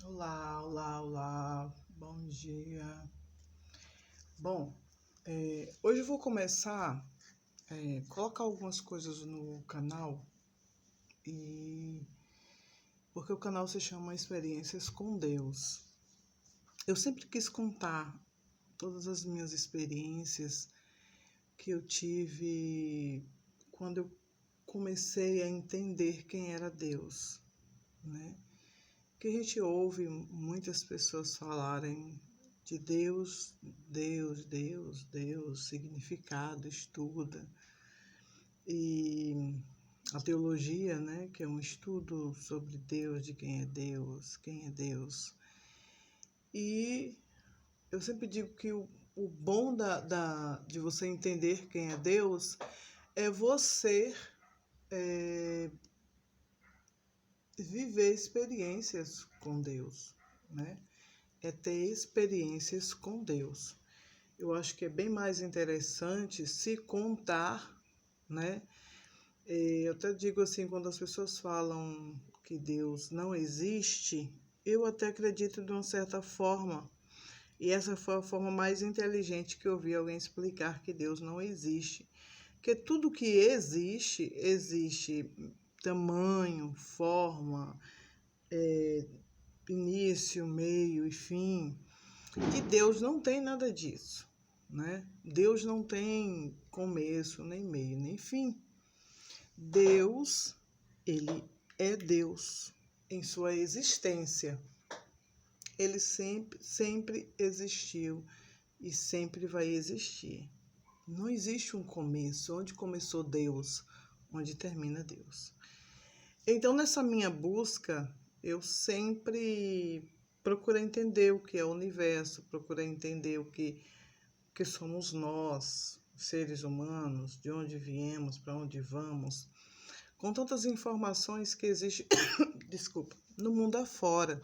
Olá, olá, olá, bom dia. Bom, hoje eu vou começar a colocar algumas coisas no canal e porque o canal se chama Experiências com Deus. Eu sempre quis contar todas as minhas experiências que eu tive quando eu comecei a entender quem era Deus, né? Que a gente ouve muitas pessoas falarem de Deus, Deus, Deus, Deus, significado, estuda. E a teologia, né, que é um estudo sobre Deus, de quem é Deus. E eu sempre digo que o bom de você entender quem é Deus é você viver experiências com Deus, né? É ter experiências com Deus. Eu acho que é bem mais interessante se contar, né? Eu até digo assim, quando as pessoas falam que Deus não existe, eu até acredito de uma certa forma. E essa foi a forma mais inteligente que eu vi alguém explicar que Deus não existe. Porque tudo que existe tamanho, forma, início, meio e fim. E Deus não tem nada disso, né? Deus não tem começo, nem meio, nem fim. Deus, ele é Deus em sua existência. Ele sempre existiu e sempre vai existir. Não existe um começo. Onde começou Deus, onde termina Deus. Então, nessa minha busca, eu sempre procuro entender o que é o universo, procuro entender o que somos nós, seres humanos, de onde viemos, para onde vamos, com tantas informações que existem, desculpa, no mundo afora.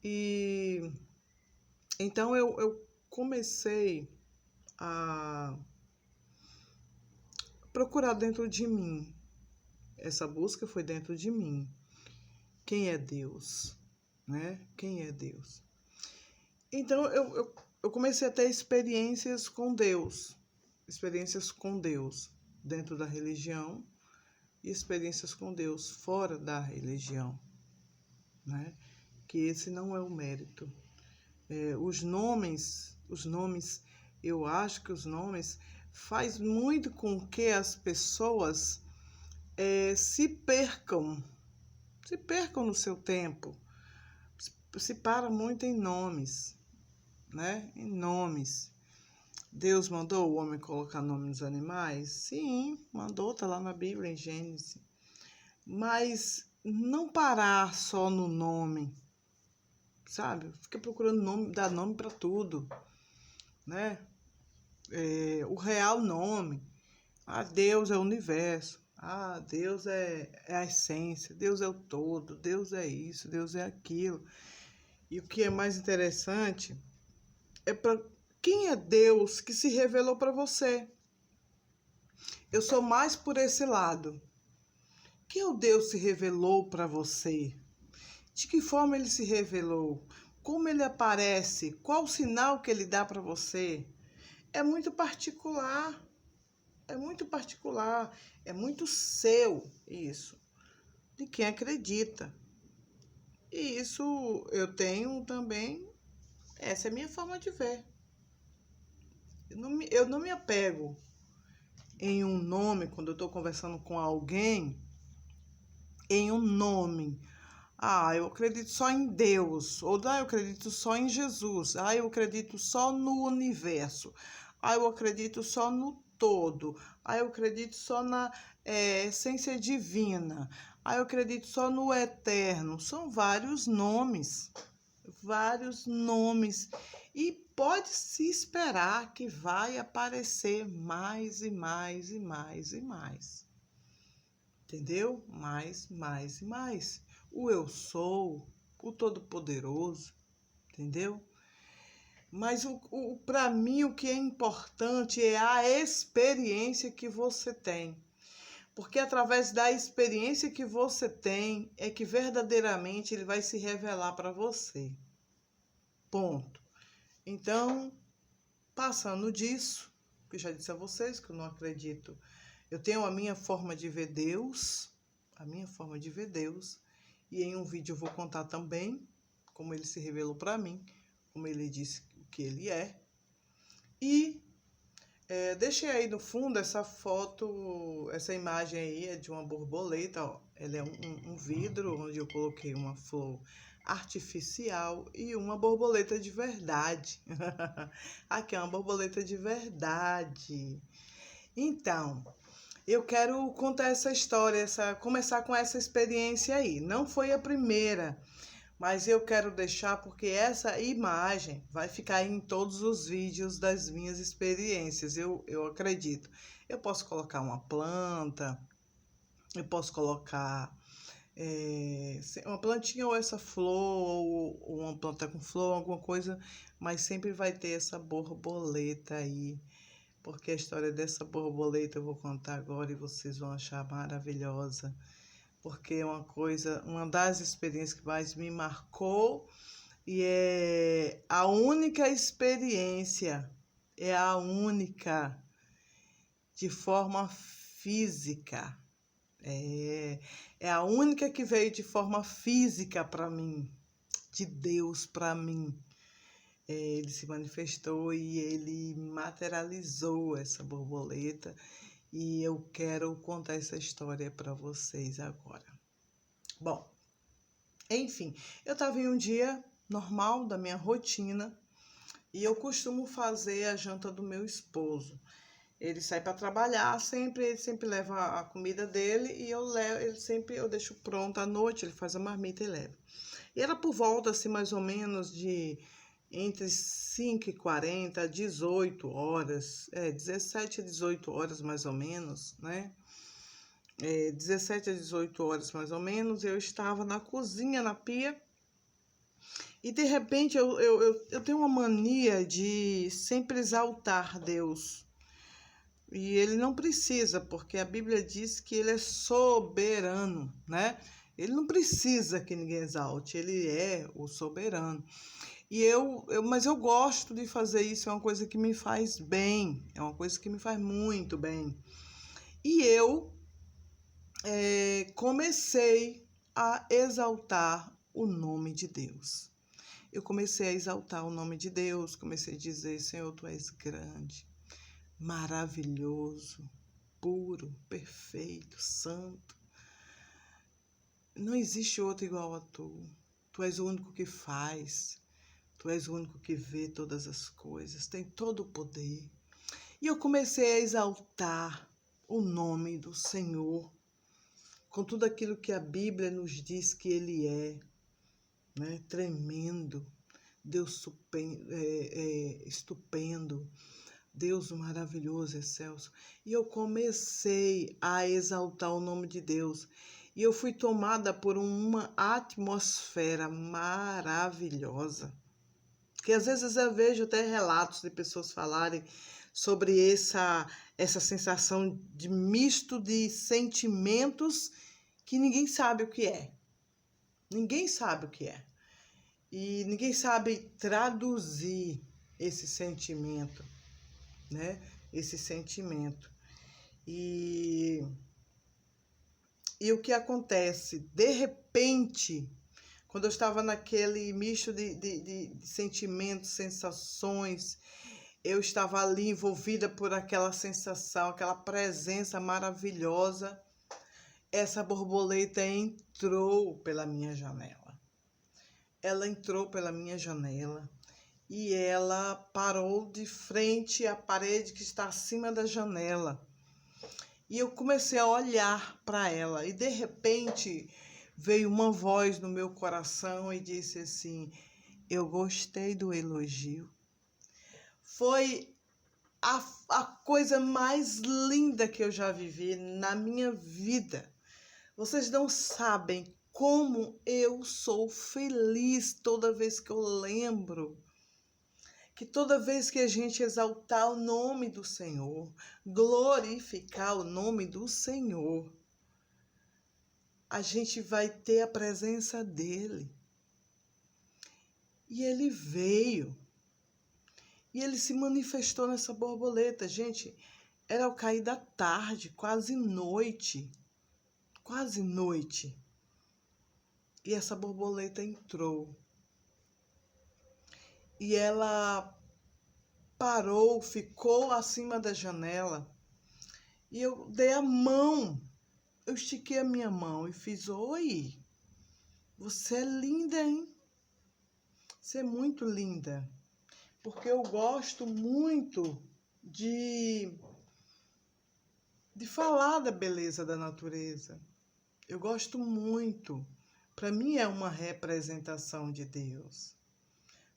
E então eu comecei a procurar dentro de mim. Essa busca foi dentro de mim. Quem é Deus? Né? Quem é Deus? Então eu comecei a ter experiências com Deus. Experiências com Deus dentro da religião e experiências com Deus fora da religião. Né? Que esse não é o mérito. Os nomes, eu acho que os nomes faz muito com que as pessoas se percam no seu tempo, se para muito em nomes, né? Em nomes. Deus mandou o homem colocar nome nos animais? Sim, mandou, tá lá na Bíblia, em Gênesis. Mas não parar só no nome, sabe? Fica procurando nome, dar nome para tudo, né? O real nome. Ah, Deus é o universo. Ah, Deus é a essência. Deus é o todo. Deus é isso. Deus é aquilo. E o que é mais interessante é para quem é Deus que se revelou para você. Eu sou mais por esse lado. Que o Deus se revelou para você? De que forma ele se revelou? Como ele aparece? Qual o sinal que ele dá para você? É muito particular. É muito particular. É muito seu isso. De quem acredita. E isso eu tenho também. Essa é a minha forma de ver. Eu não me apego em um nome quando eu estou conversando com alguém. Em um nome. Ah, eu acredito só em Deus. Ou eu acredito só em Jesus. Ah, eu acredito só no universo. Ah, eu acredito só no todo. Ah, eu acredito só na essência divina. Ah, eu acredito só no eterno. São vários nomes. Vários nomes. E pode se esperar que vai aparecer mais e mais e mais e mais. Entendeu? Mais e mais. O eu sou, o todo-poderoso, entendeu? Mas para mim o que é importante é a experiência que você tem. Porque através da experiência que você tem é que verdadeiramente ele vai se revelar para você. Ponto. Então, passando disso, que eu já disse a vocês que eu não acredito. Eu tenho a minha forma de ver Deus, e em um vídeo eu vou contar também como ele se revelou para mim, como ele disse o que ele é. E deixei aí no fundo essa foto, essa imagem aí é de uma borboleta, ó. Ela é um vidro onde eu coloquei uma flor artificial e uma borboleta de verdade. Aqui é uma borboleta de verdade. Então, eu quero contar essa história, começar com essa experiência aí. Não foi a primeira, mas eu quero deixar porque essa imagem vai ficar em todos os vídeos das minhas experiências, eu acredito. Eu posso colocar uma planta, eu posso colocar uma plantinha ou essa flor, ou uma planta com flor, alguma coisa, mas sempre vai ter essa borboleta aí. Porque a história dessa borboleta eu vou contar agora e vocês vão achar maravilhosa. Porque é uma das experiências que mais me marcou e é a única experiência, de forma física. É a única que veio de forma física para mim, de Deus para mim. Ele se manifestou e ele materializou essa borboleta. E eu quero contar essa história para vocês agora. Bom, enfim, eu estava em um dia normal da minha rotina e eu costumo fazer a janta do meu esposo. Ele sai para trabalhar, ele sempre leva a comida dele e eu deixo pronta à noite, ele faz a marmita e leva. E era por volta, assim, mais ou menos de entre 5h40 a 18 horas, 17 a 18 horas mais ou menos, né? 17 a 18 horas mais ou menos, eu estava na cozinha, na pia, e de repente eu tenho uma mania de sempre exaltar Deus. E ele não precisa, porque a Bíblia diz que ele é soberano, né? Ele não precisa que ninguém exalte, ele é o soberano. Mas eu gosto de fazer isso, é uma coisa que me faz bem, é uma coisa que me faz muito bem. E eu comecei a exaltar o nome de Deus. Eu comecei a exaltar o nome de Deus, comecei a dizer: Senhor, Tu és grande, maravilhoso, puro, perfeito, santo. Não existe outro igual a Tu. Tu és o único que faz. Tu és o único que vê todas as coisas, tem todo o poder. E eu comecei a exaltar o nome do Senhor, com tudo aquilo que a Bíblia nos diz que Ele é, né? Tremendo, Deus estupendo, Deus maravilhoso, excelso. E eu comecei a exaltar o nome de Deus. E eu fui tomada por uma atmosfera maravilhosa. Que às vezes eu vejo até relatos de pessoas falarem sobre essa sensação de misto de sentimentos que ninguém sabe o que é. Ninguém sabe o que é. E ninguém sabe traduzir esse sentimento, né? Esse sentimento. E o que acontece? De repente, quando eu estava naquele misto de sentimentos, sensações, eu estava ali envolvida por aquela sensação, aquela presença maravilhosa. Essa borboleta entrou pela minha janela. Ela entrou pela minha janela e ela parou de frente à parede que está acima da janela. E eu comecei a olhar para ela e, de repente, veio uma voz no meu coração e disse assim: eu gostei do elogio. Foi a coisa mais linda que eu já vivi na minha vida. Vocês não sabem como eu sou feliz toda vez que eu lembro que toda vez que a gente exaltar o nome do Senhor, glorificar o nome do Senhor, a gente vai ter a presença dele. E ele veio. E ele se manifestou nessa borboleta. Gente, era o cair da tarde, quase noite. Quase noite. E essa borboleta entrou. E ela parou, ficou acima da janela. E eu dei a mão. Eu estiquei a minha mão e fiz: oi, você é linda, hein? Você é muito linda. Porque eu gosto muito de falar da beleza da natureza. Eu gosto muito. Para mim é uma representação de Deus.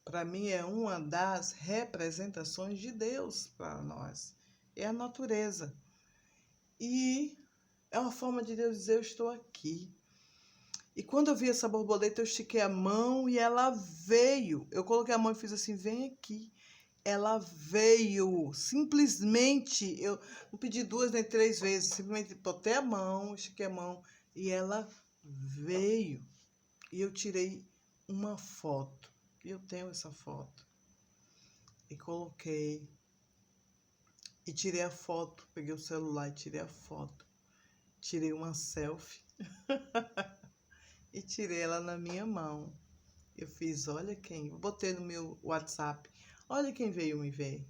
Para mim é uma das representações de Deus para nós. É a natureza. E é uma forma de Deus dizer: eu estou aqui. E quando eu vi essa borboleta, eu estiquei a mão e ela veio. Eu coloquei a mão e fiz assim: vem aqui. Ela veio, simplesmente, eu não pedi 2 nem 3 vezes, simplesmente botei a mão, estiquei a mão e ela veio. E eu tirei uma foto, e eu tenho essa foto. E coloquei, e tirei a foto, peguei o celular e tirei a foto. Tirei uma selfie e tirei ela na minha mão. Eu fiz: olha quem, botei no meu WhatsApp. Olha quem veio me ver.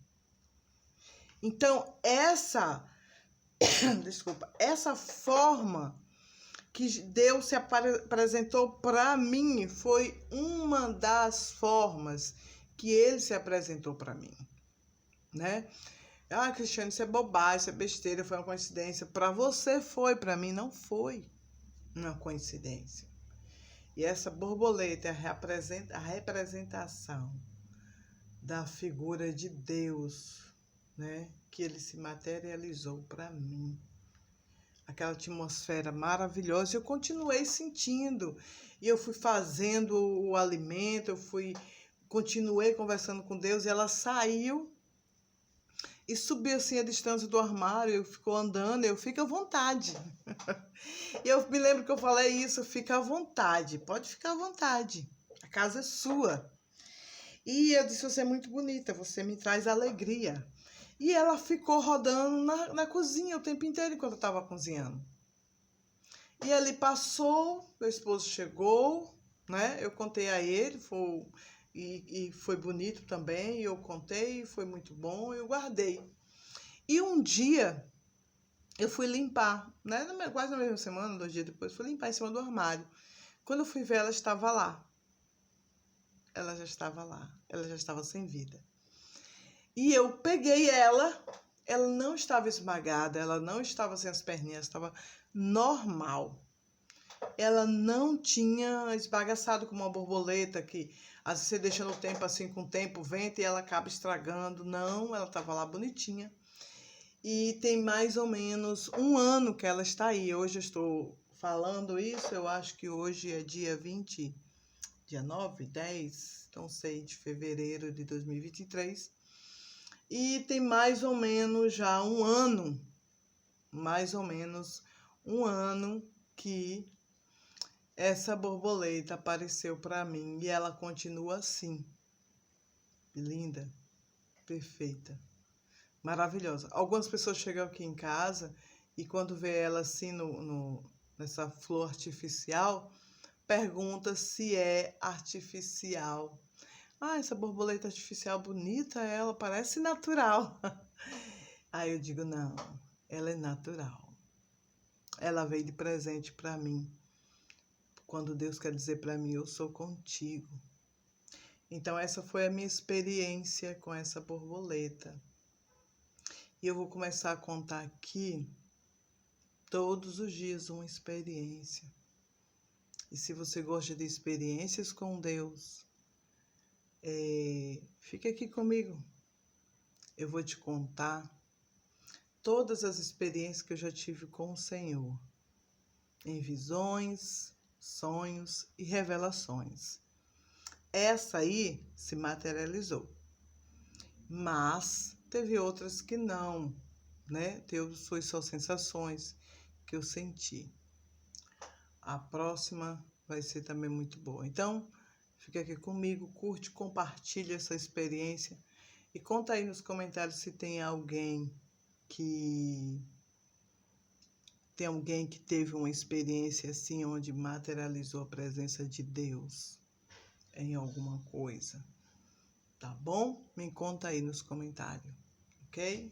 Então, desculpa, essa forma que Deus se apresentou para mim foi uma das formas que ele se apresentou para mim, né? Ah, Cristiane, isso é bobagem, isso é besteira, foi uma coincidência. Para você foi, para mim não foi uma coincidência. E essa borboleta é a representação da figura de Deus, né? Que ele se materializou para mim. Aquela atmosfera maravilhosa, eu continuei sentindo. E eu fui fazendo o alimento, continuei conversando com Deus, e ela saiu e subiu assim a distância do armário, eu ficou andando, eu fico à vontade. E eu me lembro que eu falei isso: fica à vontade, pode ficar à vontade, a casa é sua. E eu disse: você é muito bonita, você me traz alegria. E ela ficou rodando na cozinha o tempo inteiro enquanto eu estava cozinhando. E ali passou, meu esposo chegou, né? Eu contei a ele, e foi bonito também. Eu contei, foi muito bom, eu guardei. E um dia eu fui limpar, né? Quase na mesma semana, 2 dias depois, fui limpar em cima do armário. Quando eu fui ver, ela estava lá. Ela já estava lá, ela já estava sem vida. E eu peguei ela não estava esmagada, ela não estava sem as perninhas, estava normal. Ela não tinha esbagaçado como uma borboleta, que às vezes você deixa no tempo assim, com o tempo, vento e ela acaba estragando. Não, ela estava lá bonitinha. E tem mais ou menos 1 ano que ela está aí. Hoje eu estou falando isso, eu acho que hoje é dia 20, dia 9, 10, não sei, de fevereiro de 2023. E tem mais ou menos já 1 ano, mais ou menos 1 ano que essa borboleta apareceu para mim e ela continua assim, linda, perfeita, maravilhosa. Algumas pessoas chegam aqui em casa e quando vê ela assim nessa flor artificial, pergunta se é artificial. Ah, essa borboleta artificial bonita, ela parece natural. Aí eu digo: não, ela é natural. Ela veio de presente para mim. Quando Deus quer dizer para mim: eu sou contigo. Então essa foi a minha experiência com essa borboleta. E eu vou começar a contar aqui todos os dias uma experiência. E se você gosta de experiências com Deus, fique aqui comigo. Eu vou te contar todas as experiências que eu já tive com o Senhor, em visões, sonhos e revelações. Essa aí se materializou. Mas teve outras que não, né? Foi só sensações que eu senti. A próxima vai ser também muito boa. Então, fica aqui comigo, curte, compartilha essa experiência e conta aí nos comentários se tem alguém que teve uma experiência assim, onde materializou a presença de Deus em alguma coisa, tá bom? Me conta aí nos comentários, ok?